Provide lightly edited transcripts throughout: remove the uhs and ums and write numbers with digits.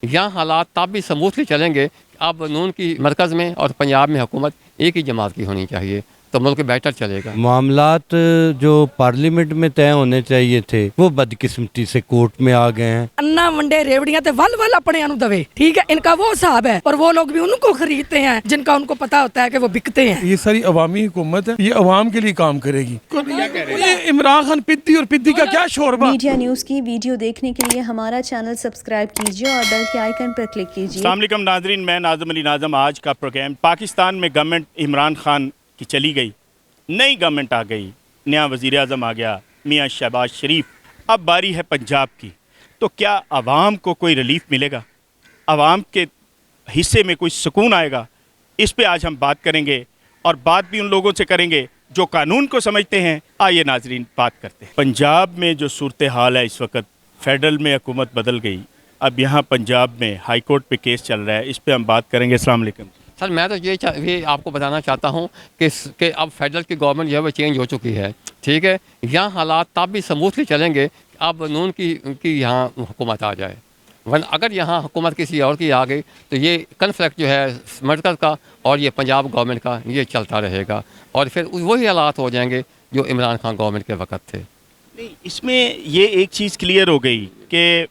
यहाँ हालात तब भी स्मूथली चलेंगे। अब नून की मरकज़ में और पंजाब में हुकूमत एक ही जमात की होनी चाहिए तो मुल्क बेहतर चलेगा। मामलात जो पार्लियामेंट में तय होने चाहिए थे वो बदकिस्मती से कोर्ट में आ गए हैं। अन्ना मंडे रेवड़ियां ते वल वल अपने अनु दवे, ठीक है, इनका वो हिसाब है और वो लोग भी उनको खरीदते हैं जिनका उनको पता होता है कि वो बिकते हैं। ये सारी अवामी हुकूमत है, ये अवाम के लिए काम करेगी। ये इमरान खान पिद्दी और पिद्दी का क्या शोरबा। मीडिया न्यूज की वीडियो देखने के लिए हमारा चैनल सब्सक्राइब कीजिए और बेल के आइकन पर क्लिक कीजिए। अस्सलाम वालेकुम नाजरीन, मैं नाज़िम अली नाज़म। आज का प्रोग्राम पाकिस्तान में गवर्नमेंट इमरान खान की चली गई, नई गवर्नमेंट आ गई, नया वज़ीर आज़म आ गया मियाँ शहबाज शरीफ। अब बारी है पंजाब की, तो क्या आवाम को कोई रिलीफ मिलेगा, आवाम के हिस्से में कोई सुकून आएगा? इस पे आज हम बात करेंगे और बात भी उन लोगों से करेंगे जो कानून को समझते हैं। आइए नाजरीन बात करते हैं। पंजाब में जो सूरत हाल है इस वक्त, फेडरल में हुकूमत बदल गई, अब यहाँ पंजाब में हाई कोर्ट पे केस चल रहा है, इस पे हम बात करेंगे। अस्सलाम वालेकुम सर, मैं तो ये आपको बताना चाहता हूँ कि अब फेडरल की गवर्नमेंट जो है वो चेंज हो चुकी है, ठीक है। यहाँ हालात तब भी स्मूथली चलेंगे अब नून की यहाँ हुकूमत आ जाए, वरना अगर यहाँ हुकूमत किसी और की आ गई तो ये कन्फ्लिक्ट जो है मरकज़ का और ये पंजाब गवर्नमेंट का ये चलता रहेगा और फिर वही हालात हो जाएंगे जो इमरान खान गवर्नमेंट के वक्त थे। नहीं, इसमें ये एक चीज़ क्लियर हो गई कि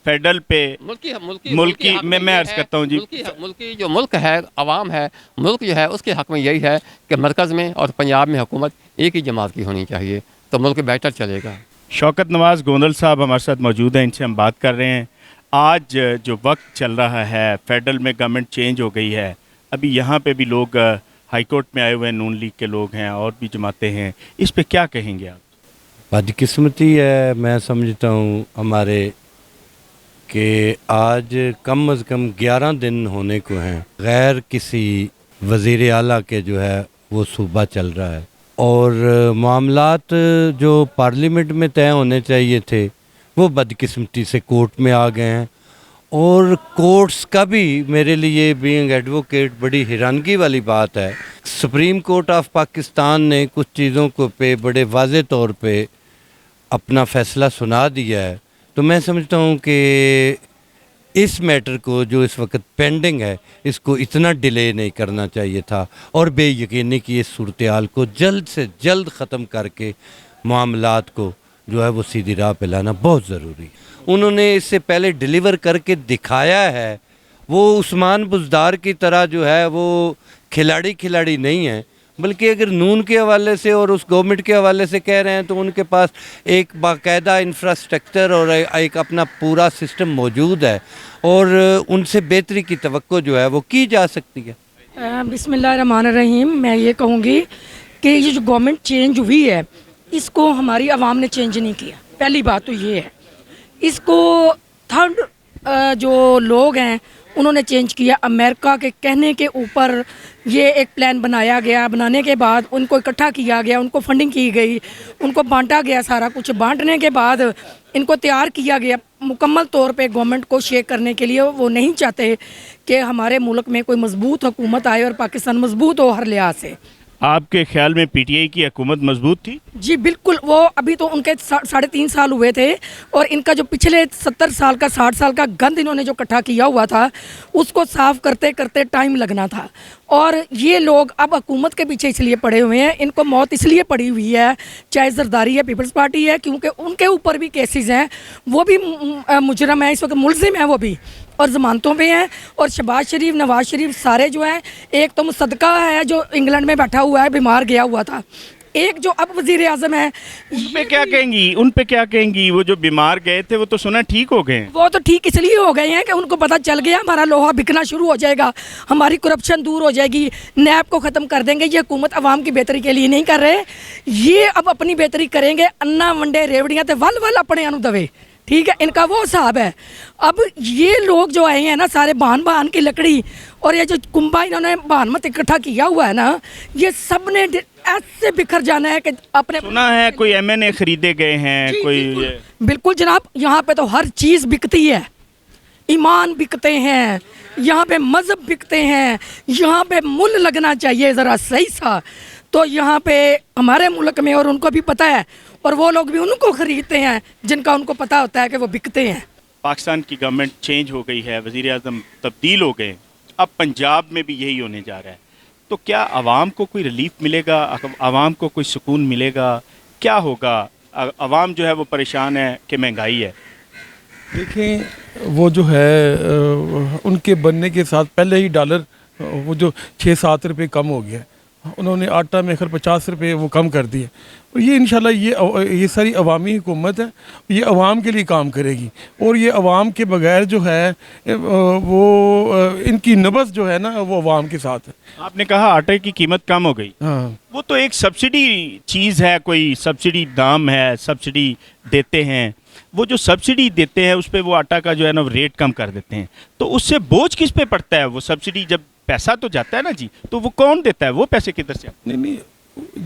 फेडरल पे मुल्की मैं अर्ज़ करता हूँ जी, मुल्की जो मुल्क है, अवाम है, मुल्क जो है उसके हक़ में यही है कि मरकज़ में और पंजाब में हुकूमत एक ही जमात की होनी चाहिए तो मुल्क बेहतर चलेगा। शौकत नवाज़ गोंदल साहब हमारे साथ मौजूद हैं, इनसे हम बात कर रहे हैं। आज जो वक्त चल रहा है, फेडरल में गवर्नमेंट चेंज हो गई है, अभी यहाँ पे भी लोग हाई कोर्ट में आए हुए हैं, नून लीग के लोग हैं और भी जमातें हैं, इस पे क्या कहेंगे आप? बदकिस्मती है, मैं समझता हूँ हमारे कि आज कम अज़ कम 11 दिन होने को हैं गैर किसी वज़ीर आला के जो है वो सूबा चल रहा है और मामलात जो पार्लियामेंट में तय होने चाहिए थे वो बदकिस्मती से कोर्ट में आ गए हैं और कोर्ट्स का भी मेरे लिए बीइंग एडवोकेट बड़ी हैरानगी वाली बात है। सुप्रीम कोर्ट ऑफ पाकिस्तान ने कुछ चीज़ों को पे बड़े वाज़े तौर पे अपना फ़ैसला सुना दिया है, तो मैं समझता हूँ कि इस मैटर को जो इस वक्त पेंडिंग है इसको इतना डिले नहीं करना चाहिए था और बेयकीनी की इस सूरत हाल को जल्द से जल्द ख़त्म करके मामलात को जो है वो सीधी राह पे लाना बहुत ज़रूरी है। उन्होंने इससे पहले डिलीवर करके दिखाया है, वो उस्मान बुज़दार की तरह जो है वो खिलाड़ी नहीं है, बल्कि अगर नून के हवाले से और उस गवर्नमेंट के हवाले से कह रहे हैं तो उनके पास एक बाकायदा इंफ्रास्ट्रक्चर और एक अपना पूरा सिस्टम मौजूद है और उनसे बेहतरी की तवक्को जो है वो की जा सकती है। बिस्मिल्लाहिर्रहमानिर्रहीम। मैं ये कहूँगी कि ये जो गवर्नमेंट चेंज हुई है इसको हमारी आवाम ने चेंज नहीं किया, पहली बात तो ये है। इसको थर्ड जो लोग हैं उन्होंने चेंज किया। अमेरिका के कहने के ऊपर ये एक प्लान बनाया गया, बनाने के बाद उनको इकट्ठा किया गया, उनको फंडिंग की गई, उनको बांटा गया, सारा कुछ बांटने के बाद इनको तैयार किया गया मुकम्मल तौर पे गवर्नमेंट को शेक करने के लिए। वो नहीं चाहते कि हमारे मुल्क में कोई मजबूत हुकूमत आए और पाकिस्तान मजबूत हो हर लिहाज से। आपके ख्याल में पीटीआई की हुकूमत मजबूत थी? जी बिल्कुल। वो अभी तो उनके 3.5 साल हुए थे और इनका जो पिछले 70 साल का 60 साल का गंद इन्होंने जो इकट्ठा किया हुआ था उसको साफ़ करते करते टाइम लगना था। और ये लोग अब हुकूमत के पीछे इसलिए पड़े हुए हैं, इनको मौत इसलिए पड़ी हुई है, चाहे जरदारी है, पीपल्स पार्टी है, क्योंकि उनके ऊपर भी केसेस हैं, वो भी मुजरम है, इस वक्त मुलजिम है वो भी और ज़मानतों पे हैं। और शहबाज शरीफ, नवाज शरीफ सारे जो हैं, एक तो मुसद्दका है जो इंग्लैंड में बैठा हुआ है, बीमार गया हुआ था, एक जो अब वज़ीर आज़म है। उन पे क्या कहेंगी, उन पे क्या कहेंगी? वो जो बीमार गए थे वो तो सुना ठीक हो गए। वो तो ठीक इसलिए हो गए हैं कि उनको पता चल गया हमारा लोहा बिकना शुरू हो जाएगा, हमारी करप्शन दूर हो जाएगी, नैब को ख़त्म कर देंगे। ये हुकूमत आवाम की बेहतरी के लिए नहीं कर रहे, ये अब अपनी बेहतरी करेंगे। अन्ना मंडे रेवड़ियां ते वल वल अपने अनु दवे, ठीक है, इनका वो हिसाब है। अब ये लोग जो आए हैं ना सारे बहान की लकड़ी और ये जो कुंभा इन्होंने बहान मत इकट्ठा किया हुआ है ना, ये सब ने ऐसे बिखर जाना है कि अपने सुना है कोई एमएनए खरीदे गए हैं। कोई बिल्कुल जनाब, यहाँ पे तो हर चीज़ बिकती है, ईमान बिकते हैं, यहाँ पे मज़हब बिकते हैं, यहाँ पे मुल लगना चाहिए ज़रा सही सा। तो यहाँ पे हमारे मुल्क में और उनको भी पता है और वो लोग भी उनको ख़रीदते हैं जिनका उनको पता होता है कि वो बिकते हैं। पाकिस्तान की गवर्नमेंट चेंज हो गई है, वज़ीर आज़म तब्दील हो गए, अब पंजाब में भी यही होने जा रहा है, तो क्या आवाम को कोई रिलीफ मिलेगा, आवाम को कोई सुकून मिलेगा, क्या होगा? आवाम जो है वो परेशान है कि महंगाई है। देखें, वो जो है उनके बनने के साथ पहले ही डॉलर वो जो 6-7 रुपये कम हो गया, उन्होंने आटा में खैर 50 रुपये वो कम कर दिए। और ये इंशाल्लाह ये सारी अवामी हुकूमत है, ये अवाम के लिए काम करेगी। और ये अवाम के बगैर जो है वो इनकी नब्ज़ जो है ना वो अवाम के साथ है। आपने कहा आटे की कीमत कम हो गई, हाँ, वो तो एक सब्सिडी चीज़ है, कोई सब्सिडी दाम है, सब्सिडी देते हैं, वो जो सब्सिडी देते हैं उस पर वो आटा का जो है ना रेट कम कर देते हैं, तो उससे बोझ किस पे पड़ता है? वो सब्सिडी जब पैसा तो जाता है ना जी, तो वो कौन देता है? वो पैसे किधर से? नहीं,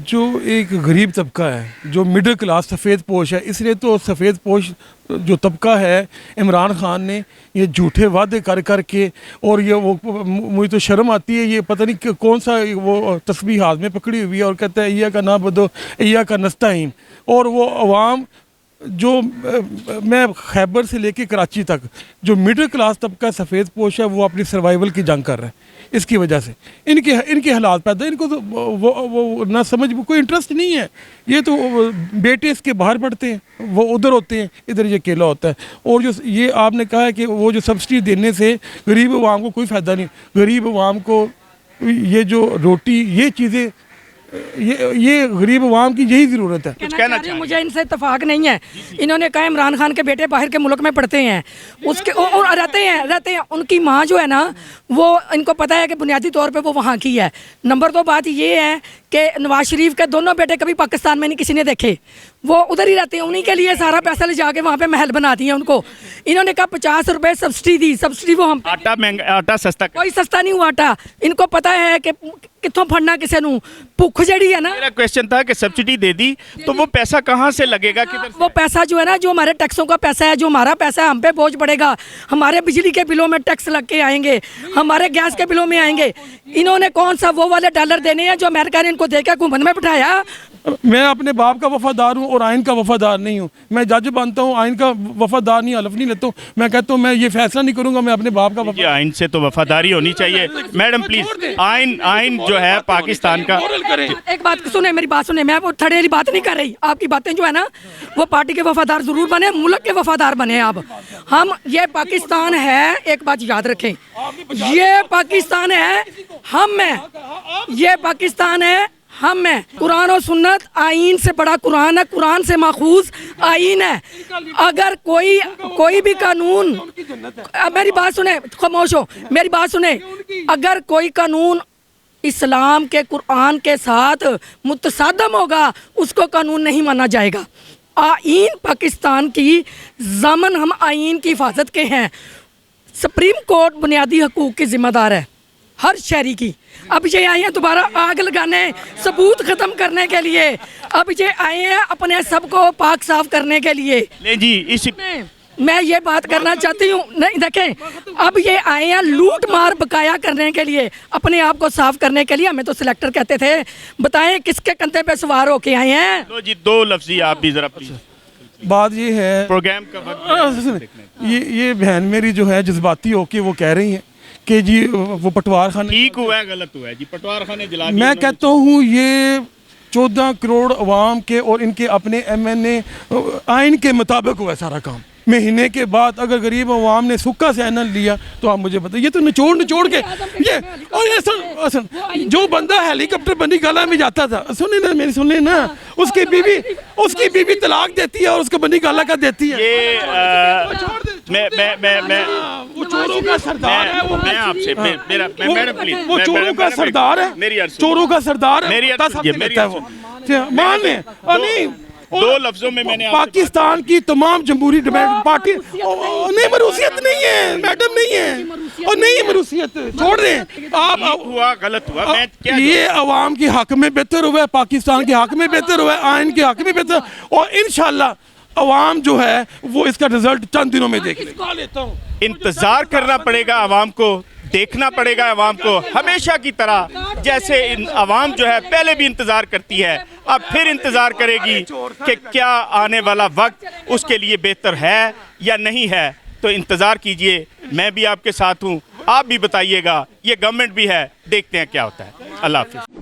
जो एक गरीब तबका है, जो मिडिल क्लास सफ़ेद पोश है, इसलिए तो सफ़ेद पोश जो तबका है, इमरान खान ने ये झूठे वादे कर कर के, और ये वो मुझे तो शर्म आती है, ये पता नहीं कौन सा वो तस्बीह हाथ में पकड़ी हुई है और कहता है ईया का ना बदो ईया का नस्ताइन। और वो अवाम जो मैं खैबर से लेके कराची तक जो मिडिल क्लास तबका सफ़ेद पोश है, वो अपनी सर्वाइवल की जंग कर रहा है। इसकी वजह से इनके हालात पैदा, इनको तो वो ना समझ, कोई इंटरेस्ट नहीं है। ये तो बेटे इसके बाहर पढ़ते हैं, वो उधर होते हैं, इधर ये अकेला होता है। और जो ये आपने कहा है कि वो जो सब्सिडी देने से गरीब अवाम को कोई फ़ायदा नहीं, गरीब अवाम को ये जो रोटी ये चीज़ें, ये गरीब अवाम की यही ज़रूरत है। कुछ कहना चाहिए? मुझे इनसे इत्तेफाक नहीं है। इन्होंने कहा इमरान खान के बेटे बाहर के मुल्क में पढ़ते हैं, उसके और रहते हैं उनकी माँ जो है ना, वो इनको पता है कि बुनियादी तौर पे वो वहाँ की है। नंबर 2 बात ये है कि नवाज शरीफ के दोनों बेटे कभी पाकिस्तान में नहीं किसी ने देखे, वो उधर ही रहते हैं। उन्हीं के लिए सारा पैसा ले जाके वहाँ पे महल बना दिए उनको। इन्होंने कहा 50 रुपये सब्सिडी दी, सब्सिडी वो हम आटा महंगा, आटा सस्ता, कोई सस्ता नहीं हुआ आटा। इनको पता है कि कितों फड़ना किसी नू, भुख जड़ी है ना। मेरा क्वेश्चन था कि सब्सिडी दे दी तो वो पैसा कहाँ से लगेगा, किधर से? वो पैसा जो है ना, जो हमारे टैक्सों का पैसा है, जो हमारा पैसा है, हम पे बोझ पड़ेगा। हमारे बिजली के बिलों में टैक्स लग के आएंगे, हमारे गैस के बिलों में आएंगे। इन्होंने कौन सा वो वाले डॉलर देने हैं जो अमेरिका ने इनको देकर घूमन में बिठाया। मैं अपने बाप का वफादार हूँ और आइन का वफादार नहीं हूँ। मैं जज बनता हूँ, आइन का वफादार नहीं, हलफ नहीं लेता हूँ। मैं कहता हूँ मैं ये फैसला नहीं करूँगा, मैं अपने बाप का ये आइन से तो वफादारी होनी चाहिए। मैडम प्लीज, आइन जो है पाकिस्तान का। एक बात सुने, मेरी बात सुने, मैं वो थड़े वाली बात नहीं कर रही। आपकी बातें जो है ना, वो पार्टी के वफादार जरूर बने, मुल्क के वफादार बने। अब हम, ये पाकिस्तान है, एक बात याद रखें, ये पाकिस्तान है हम में, ये पाकिस्तान है हम में। कुरान और सुन्नत आइन से बड़ा कुरान है, कुरान से माखूज आइन है। अगर कोई भी कानून, मेरी बात सुने, खामोश हो, मेरी बात सुने, अगर कोई कानून इस्लाम के कुरान के साथ मुतसादम होगा, उसको कानून नहीं माना जाएगा। आइन पाकिस्तान की ज़ामन, हम आइन की हिफाजत के हैं। सुप्रीम कोर्ट बुनियादी हकूक़ की जिम्मेदार है हर शहरी की। अब ये आए हैं दोबारा आग लगाने, सबूत ख़त्म करने के लिए। अब ये आए हैं अपने सबको पाक साफ करने के लिए। नहीं जी, इस मैं ये बात करना चाहती हूँ, नहीं देखें, अब ये आए हैं लूट मार बकाया करने के लिए, अपने आप को साफ करने के लिए। हमें तो सिलेक्टर कहते थे, बताएं किसके कंधे पे सवार होके आए हैं। लो जी, 2 लफ्ज़ी आप भी जरा प्लीज। बात ये है, प्रोग्राम का वक्त ये बहन मेरी जो है जज्बाती होके वो कह रही हैं कि जी वो पटवार खाने, ठीक हुआ है गलत हुआ है जी, पटवार खाने जला दिए मैं उन्होंने। कहता हूँ ये 14 करोड़ अवाम के और इनके अपने MNA आइन के मुताबिक हुआ है सारा काम। महीने के बाद अगर गरीब अवाम ने सूखा सैनल लिया तो आप मुझे बताइए, ये तो निचोड़ के ये, और ये सुन, जो बंदा हेलीकॉप्टर बनी गाला में जाता था, सुने ना मेरी, सुने ना, उसकी बीवी तलाक देती है और उसको बनी गाला का देती है। ये मैं वो चोरों का सरदार है, वो मैं आपसे मेरा मैडम प्लीज, वो चोरों का सरदार है, मेरी अर्ज़ चोरों का सरदार है, मेरी मान लें। नहीं, 2 लफ्जों में मैंने पाकिस्तान की तमाम जमहूरी पार्टी नहीं, मरूसियत नहीं है मैडम, नहीं है, और नहीं है मरूसियत, छोड़ दें आप। हुआ गलत हुआ, मैं क्या, ये अवाम के हक में बेहतर हुआ है, पाकिस्तान के हक में बेहतर हुआ है, आइन के हक में बेहतर, और इंशाल्लाह अवाम जो है वो इसका रिजल्ट चंद दिनों में देख लेगा। इंतजार करना पड़ेगा आवाम को, देखना पड़ेगा आवाम को, हमेशा की तरह जैसे आवाम जो है पहले भी इंतजार करती है, अब फिर इंतजार करेगी कि क्या आने वाला वक्त उसके लिए बेहतर है या नहीं है। तो इंतज़ार कीजिए, मैं भी आपके साथ हूँ, आप भी बताइएगा, ये गवर्नमेंट भी है, देखते हैं क्या होता है। अल्लाह हाफिज़।